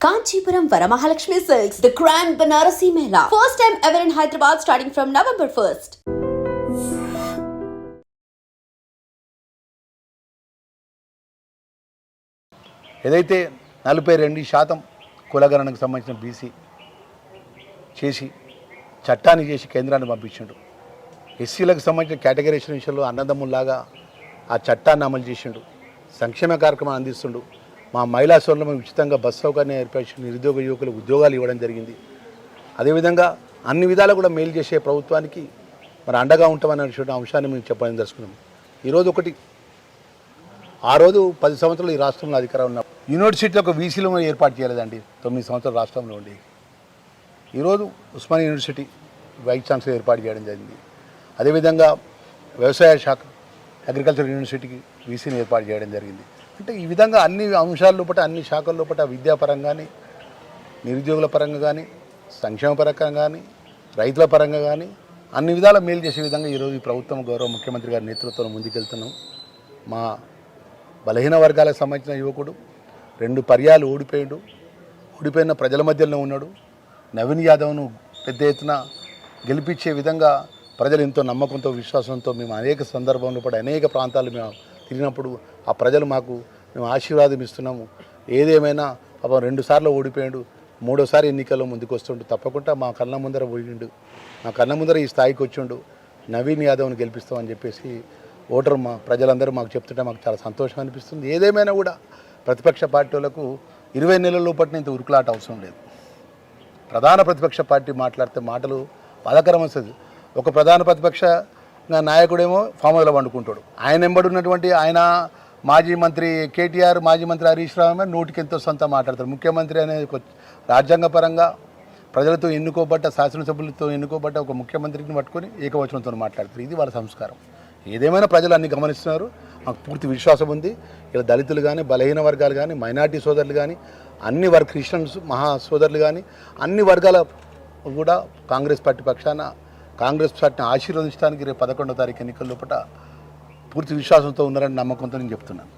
Kanchipuram Varamahalakshmi Silks, the Grand Banarasi Mela. First time ever in Hyderabad starting from November 1st. ఏదైతే 42% కులగణనకు సంబంధించిన BC చేసి చట్టాన్ని చేసి కేంద్రాన్ని పంపించిండు. ఎస్సీలకు సంబంధించిన కేటగరైజేషన్ విషయంలో అన్నదమ్ముల్లాగా ఆ చట్టాన్ని అమలు చేసిండు. సంక్షేమ కార్యక్రమాలు అందిస్తుండు. మా మహిళా సోదరులు ఉచితంగా బస్సు సౌకర్యం ఏర్పరిచి నిరుద్యోగ యువకులకు ఉద్యోగాలు ఇవ్వడం జరిగింది. అదేవిధంగా అన్ని విధాలు కూడా మేలు చేసే ప్రభుత్వానికి మరి అండగా ఉంటామనే అంశాన్ని మేము చెప్పాలని తెలుసుకున్నాం. ఈరోజు ఒకటి ఆ రోజు 10 సంవత్సరాలు ఈ రాష్ట్రంలో అధికారం ఉన్న యూనివర్సిటీలో ఒక వీసీలో ఏర్పాటు చేయలేదండి. 9 సంవత్సరాలు రాష్ట్రంలో ఉండి ఈరోజు ఉస్మానియా యూనివర్సిటీ వైస్ ఛాన్సలర్ ఏర్పాటు చేయడం జరిగింది. అదేవిధంగా వ్యవసాయ శాఖ అగ్రికల్చర్ యూనివర్సిటీకి వీసీని ఏర్పాటు చేయడం జరిగింది. అంటే ఈ విధంగా అన్ని అంశాల లోపల అన్ని శాఖల లోపల విద్యాపరంగా కానీ నిరుద్యోగుల పరంగా కానీ సంక్షేమ పరంగా కానీ రైతుల పరంగా కానీ అన్ని విధాల మేలు చేసే విధంగా ఈరోజు ఈ ప్రభుత్వం గౌరవ ముఖ్యమంత్రి గారి నేతృత్వంలో ముందుకెళ్తున్నాం. మా బలహీన వర్గాలకు సంబంధించిన యువకుడు 2 పర్యాలు ఓడిపోయిన ప్రజల మధ్యలో ఉన్నాడు. నవీన్ యాదవ్ను పెద్ద ఎత్తున గెలిపించే విధంగా ప్రజలు ఎంతో నమ్మకంతో విశ్వాసంతో మేము అనేక సందర్భంలో కూడా అనేక ప్రాంతాలు మేము తిరిగినప్పుడు ఆ ప్రజలు మేము ఆశీర్వాదం ఇస్తున్నాము. ఏదేమైనా పాపం 2 సార్లు ఓడిపోయాడు, 3వసారి ఎన్నికల్లో ముందుకు వస్తుండు. తప్పకుండా మా కళ్ళ ముందర పోయిండు, మా కళ్ళ ముందర ఈ స్థాయికి వచ్చిండు. నవీన్ యాదవ్ని గెలిపిస్తామని చెప్పేసి ఓటరు మా ప్రజలందరూ మాకు చెప్తుంటే మాకు చాలా సంతోషం అనిపిస్తుంది. ఏదేమైనా కూడా ప్రతిపక్ష పార్టీలకు 20 నెలల లోపల ఇంత ఉరుకులాట అవసరం లేదు. ప్రధాన ప్రతిపక్ష పార్టీ మాట్లాడితే మాటలు బాధాకరం వస్తుంది. ఒక ప్రధాన ప్రతిపక్ష నాయకుడేమో ఫామ్ హౌస్లో వండుకుంటాడు. ఆయన ఎంబడున్నటువంటి ఆయన మాజీ మంత్రి కేటీఆర్, మాజీ మంత్రి హరీష్ రావు నోటికి ఎంతో సొంత మాట్లాడతారు. ముఖ్యమంత్రి అనేది రాజ్యాంగపరంగా ప్రజలతో ఎన్నుకోబడ్డ శాసనసభ్యులతో ఎన్నుకోబడ్డ ఒక ముఖ్యమంత్రిని పట్టుకొని ఏకవచనంతో మాట్లాడతారు. ఇది వాళ్ళ సంస్కారం. ఏదేమైనా ప్రజలు అన్ని గమనిస్తున్నారు. మాకు పూర్తి విశ్వాసం ఉంది. ఇలా దళితులు కానీ బలహీన వర్గాలు కానీ మైనార్టీ సోదరులు కానీ అన్ని క్రిస్టియన్స్ మహా సోదరులు కానీ అన్ని వర్గాల కూడా కాంగ్రెస్ పార్టీ పక్షాన కాంగ్రెస్ పార్టీని ఆశీర్వదించడానికి రేపు 11వ తారీఖు ఎన్నికల లోపల పూర్తి విశ్వాసంతో ఉన్నారని నమ్మకంతో నేను చెప్తున్నాను.